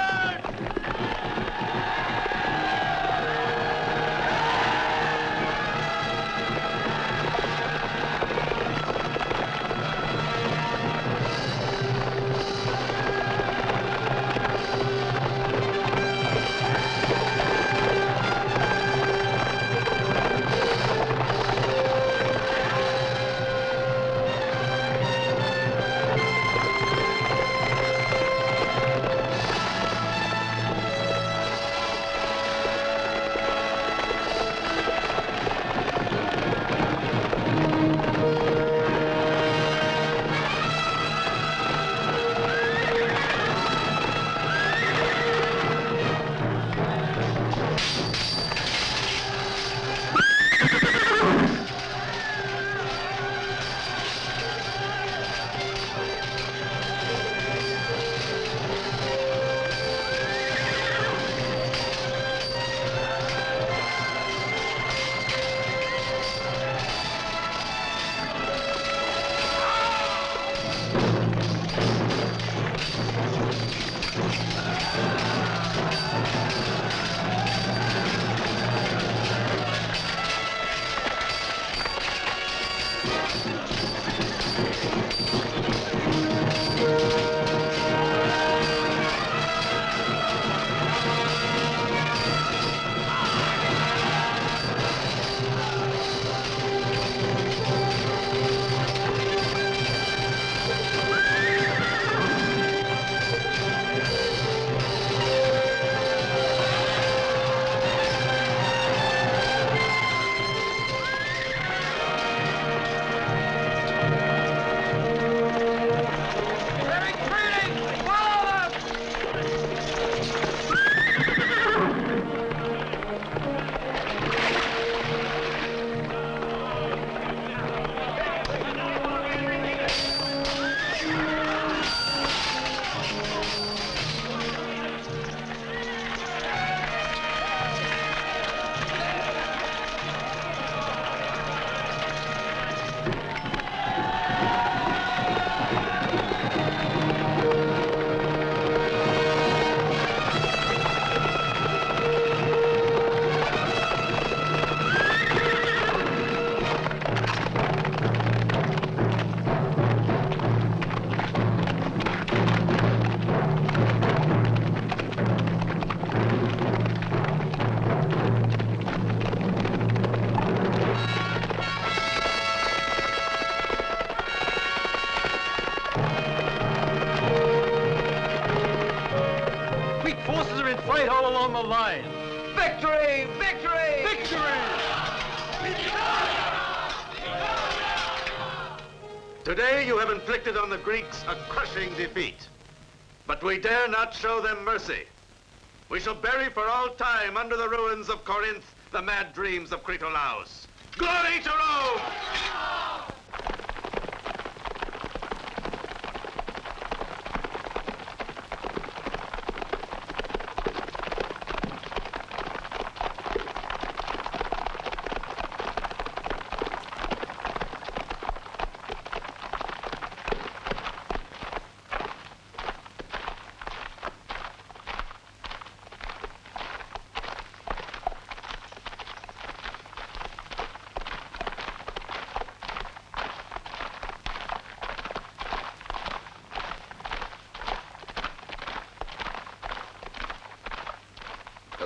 Speaker 18: the line.
Speaker 3: Victory! Victory!
Speaker 18: Victory!
Speaker 13: Today you have inflicted on the Greeks a crushing defeat. But we dare not show them mercy. We shall bury for all time under the ruins of Corinth the mad dreams of Critolaus. Glory to Rome!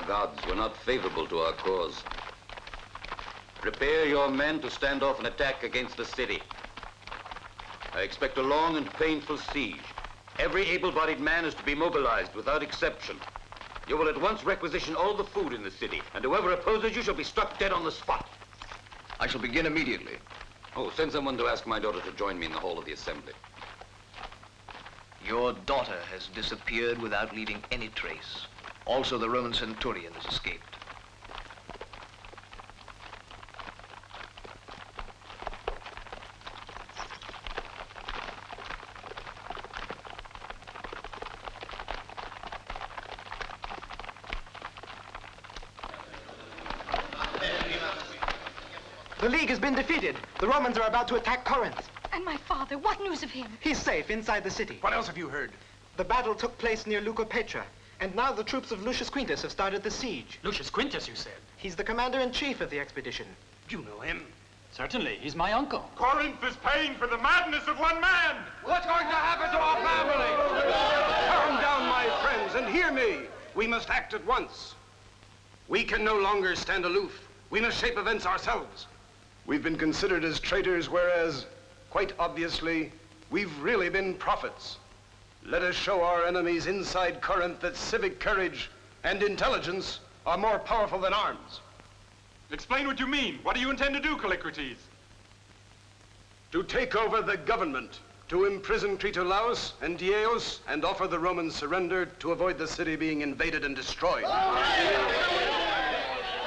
Speaker 1: gods were not favorable to our cause. Prepare your men to stand off an attack against the city. I expect a long and painful siege. Every able-bodied man is to be mobilized without exception. You will at once requisition all the food in the city, and whoever opposes you shall be struck dead on the spot.
Speaker 3: I shall begin immediately.
Speaker 1: Oh, send someone to ask my daughter to join me in the hall of the assembly.
Speaker 3: Your daughter has disappeared without leaving any trace. Also, the Roman centurion has escaped.
Speaker 10: The League has been defeated. The Romans are about to attack Corinth.
Speaker 7: And my father, what news of him?
Speaker 10: He's safe inside the city.
Speaker 2: What else have you heard?
Speaker 10: The battle took place near Leucopetra, and now the troops of Lucius Quintus have started the siege.
Speaker 12: Lucius Quintus, you said?
Speaker 10: He's the commander-in-chief of the expedition.
Speaker 2: You know him?
Speaker 12: Certainly. He's my uncle.
Speaker 6: Corinth is paying for the madness of one man!
Speaker 9: What's going to happen to our family?
Speaker 2: Calm down, my friends, and hear me. We must act at once. We can no longer stand aloof. We must shape events ourselves. We've been considered as traitors, whereas, quite obviously, we've really been prophets. Let us show our enemies inside Corinth that civic courage and intelligence are more powerful than arms.
Speaker 6: Explain what you mean. What do you intend to do, Callicrates?
Speaker 2: To take over the government, to imprison Critolaus and Dieus, and offer the Romans surrender to avoid the city being invaded and destroyed.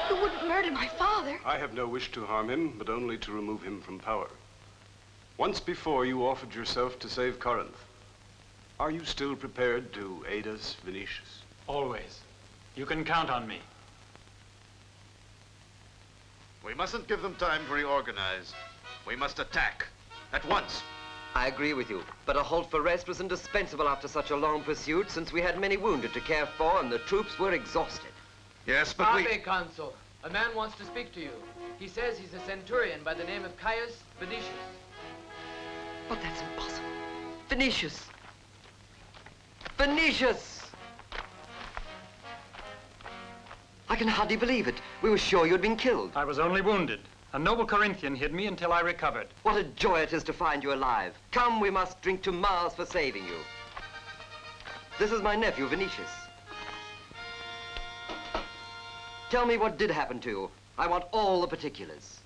Speaker 7: You wouldn't murder my father.
Speaker 11: I have no wish to harm him, but only to remove him from power. Once before, you offered yourself to save Corinth. Are you still prepared to aid us, Venetius?
Speaker 12: Always. You can count on me.
Speaker 13: We mustn't give them time to reorganize. We must attack at once.
Speaker 14: I agree with you, but a halt for rest was indispensable after such a long pursuit, since we had many wounded to care for and the troops were exhausted.
Speaker 13: Yes, but we...
Speaker 22: Consul. A man wants to speak to you. He says he's a centurion by the name of Caius Venetius.
Speaker 14: But that's impossible. Venetius! Venetius! I can hardly believe it. We were sure you'd been killed.
Speaker 12: I was only wounded. A noble Corinthian hid me until I recovered.
Speaker 14: What a joy it is to find you alive. Come, we must drink to Mars for saving you. This is my nephew, Venetius. Tell me what did happen to you. I want all the particulars.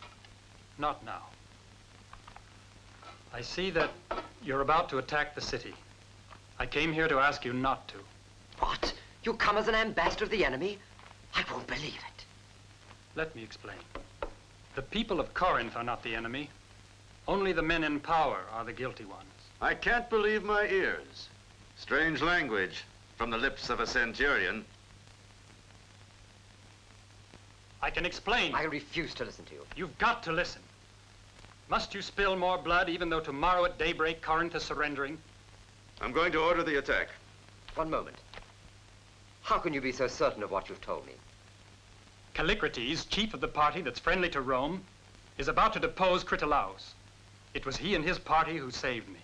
Speaker 12: Not now. I see that you're about to attack the city. I came here to ask you not to.
Speaker 14: What? You come as an ambassador of the enemy? I won't believe it.
Speaker 12: Let me explain. The people of Corinth are not the enemy. Only the men in power are the guilty ones.
Speaker 13: I can't believe my ears. Strange language from the lips of a centurion.
Speaker 12: I can explain.
Speaker 14: I refuse to listen to you.
Speaker 12: You've got to listen. Must you spill more blood even though tomorrow at daybreak Corinth is surrendering?
Speaker 13: I'm going to order the attack.
Speaker 14: One moment. How can you be so certain of what you've told me?
Speaker 12: Callicrates, chief of the party that's friendly to Rome, is about to depose Critolaus. It was he and his party who saved me,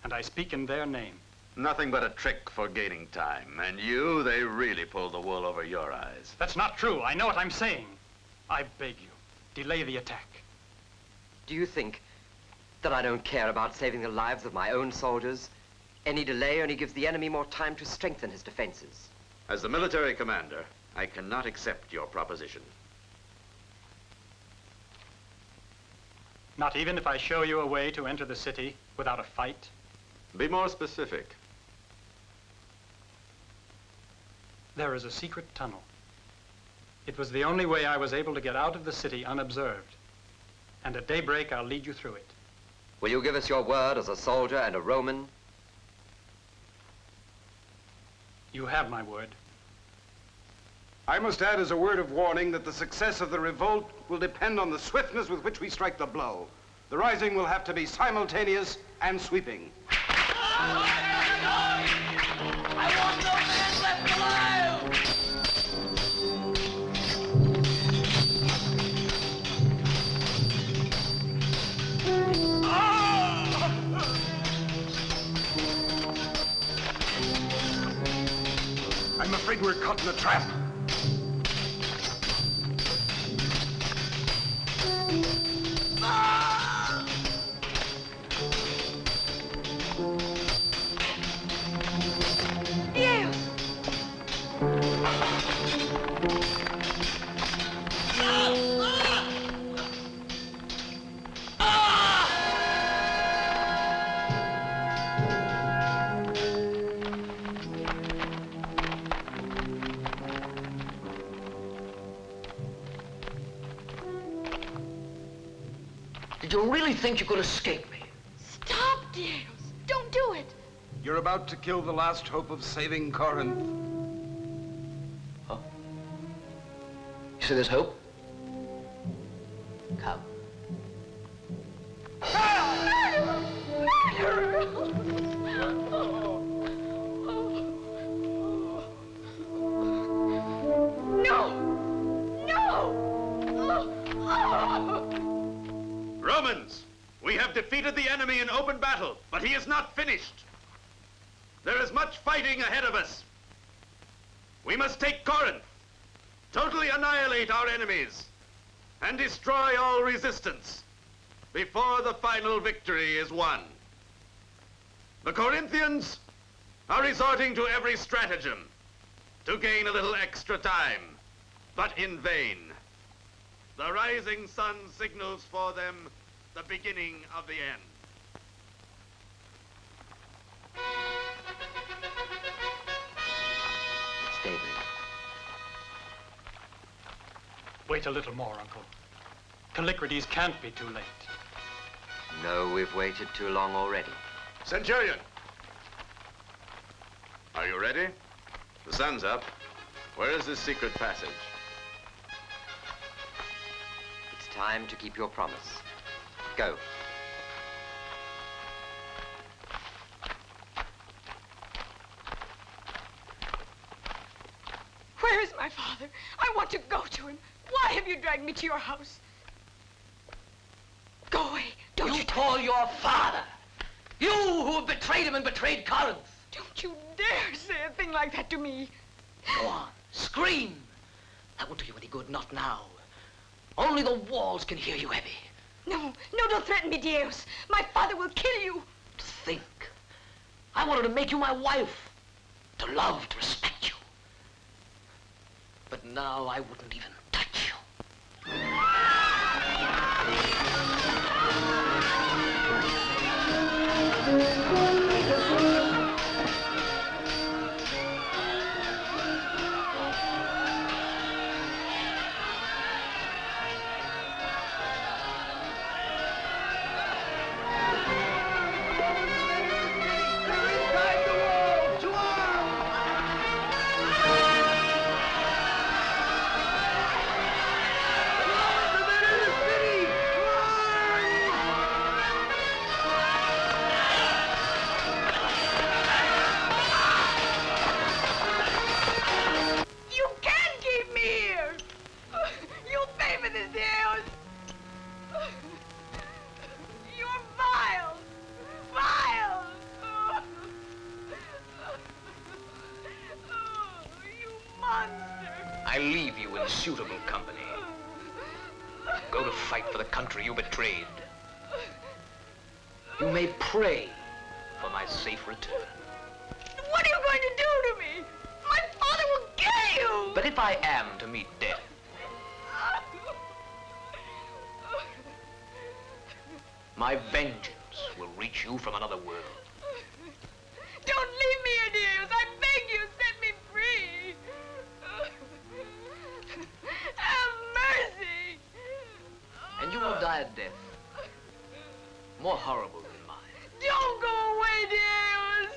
Speaker 12: and I speak in their name.
Speaker 13: Nothing but a trick for gaining time. And you, they really pulled the wool over your eyes.
Speaker 12: That's not true. I know what I'm saying. I beg you, delay the attack.
Speaker 14: Do you think that I don't care about saving the lives of my own soldiers? Any delay only gives the enemy more time to strengthen his defenses.
Speaker 13: As the military commander, I cannot accept your proposition.
Speaker 12: Not even if I show you a way to enter the city without a fight?
Speaker 13: Be more specific.
Speaker 12: There is a secret tunnel. It was the only way I was able to get out of the city unobserved. And at daybreak, I'll lead you through it.
Speaker 14: Will you give us your word as a soldier and a Roman?
Speaker 12: You have my word.
Speaker 2: I must add as a word of warning that the success of the revolt will depend on the swiftness with which we strike the blow. The rising will have to be simultaneous and sweeping.
Speaker 5: I want no man left alive!
Speaker 2: I'm afraid we're caught in a trap.
Speaker 3: Did you really think you could escape me?
Speaker 7: Stop, Dios. Don't do it.
Speaker 2: You're about to kill the last hope of saving Corinth.
Speaker 3: Huh? You say there's hope? Come.
Speaker 13: Romans, we have defeated the enemy in open battle, but he is not finished. There is much fighting ahead of us. We must take Corinth, totally annihilate our enemies, and destroy all resistance before the final victory is won. The Corinthians are resorting to every stratagem to gain a little extra time, but in vain. The rising sun signals for them the beginning of the end.
Speaker 14: Stay there.
Speaker 12: Wait a little more, Uncle. Callicrates can't be too late.
Speaker 14: No, we've waited too long already.
Speaker 13: Centurion! Are you ready? The sun's up. Where is this secret passage?
Speaker 14: It's time to keep your promise. Go.
Speaker 7: Where is my father? I want to go to him. Why have you dragged me to your house? Go away. Don't you
Speaker 3: call your father? You who have betrayed him and betrayed Corinth.
Speaker 7: Don't you dare say a thing like that to me.
Speaker 3: Go on, scream. That won't do you any good, not now. Only the walls can hear you, Abby.
Speaker 7: No, don't threaten me, Dios. My father will kill you.
Speaker 3: To think. I wanted to make you my wife. To love, to respect you. But now I wouldn't even touch you. I leave you in suitable company. Go to fight for the country you betrayed. You may pray for my safe return.
Speaker 7: What are you going to do to me? My father will kill you!
Speaker 3: But if I am to meet death, my vengeance will reach you from another world.
Speaker 7: Don't leave me here, Dios. I beg you, set me free. Have mercy.
Speaker 3: And you will die a death more horrible than mine.
Speaker 7: Don't go away, Dios.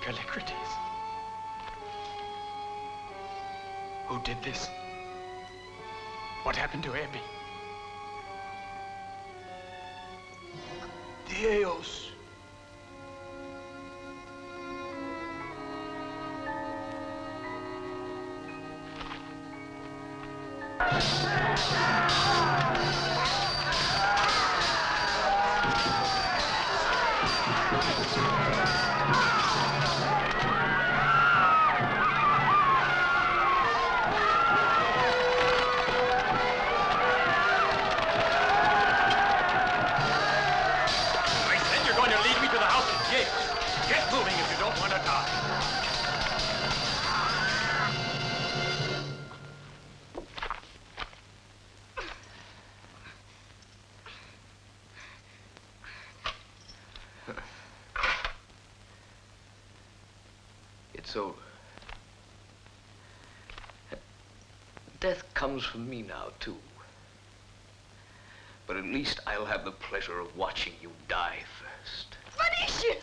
Speaker 12: Callicrates. Who did this? What happened to Abby?
Speaker 4: Dios.
Speaker 12: I said you're going to lead me to the house of James. Get moving if you don't want to die.
Speaker 3: It's over. Death comes for me now, too. But at least I'll have the pleasure of watching you die first.
Speaker 7: Venetians!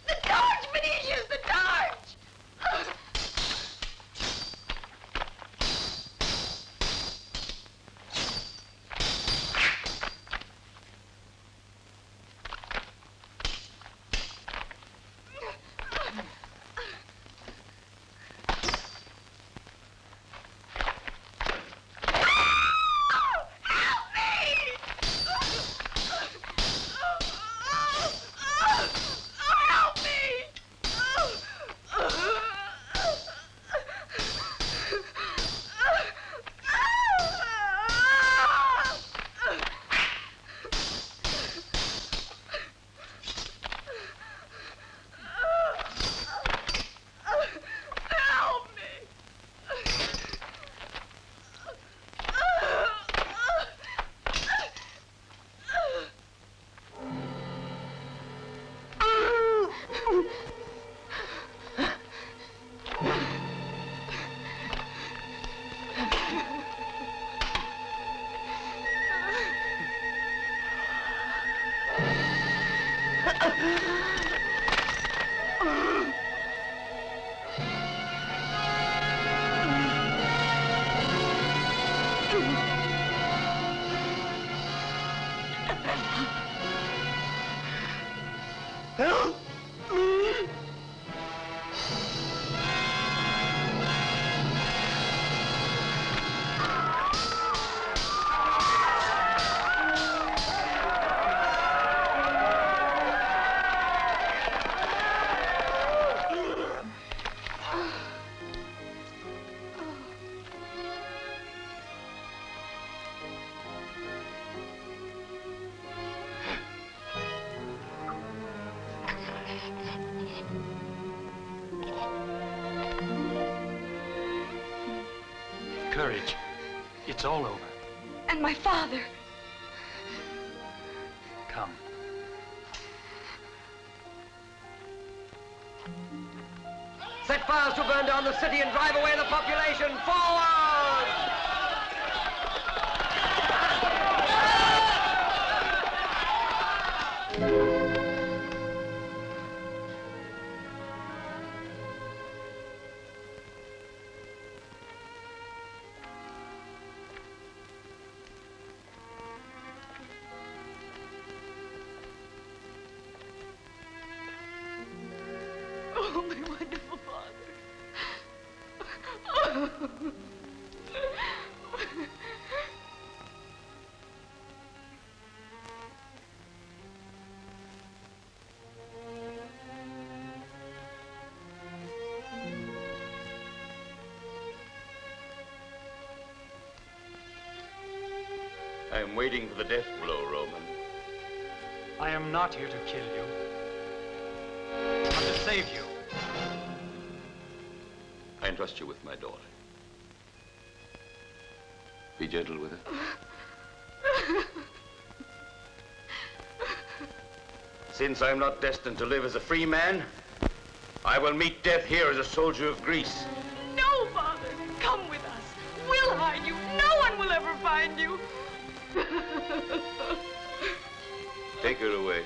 Speaker 7: The torch, Venetians, the torch!
Speaker 4: Help me!
Speaker 12: Courage. It's all over.
Speaker 7: And my father.
Speaker 12: Come.
Speaker 14: Set fires to burn down the city and drive away the population. Forward!
Speaker 7: Oh, my wonderful father.
Speaker 20: I am waiting for the death blow, Roman.
Speaker 12: I am not here to kill you, but to save you.
Speaker 20: I entrust you with my daughter. Be gentle with her. Since I'm not destined to live as a free man, I will meet death here as a soldier of Greece.
Speaker 5: No, Father. Come with us. We'll hide you. No one will ever find you.
Speaker 20: Take her away.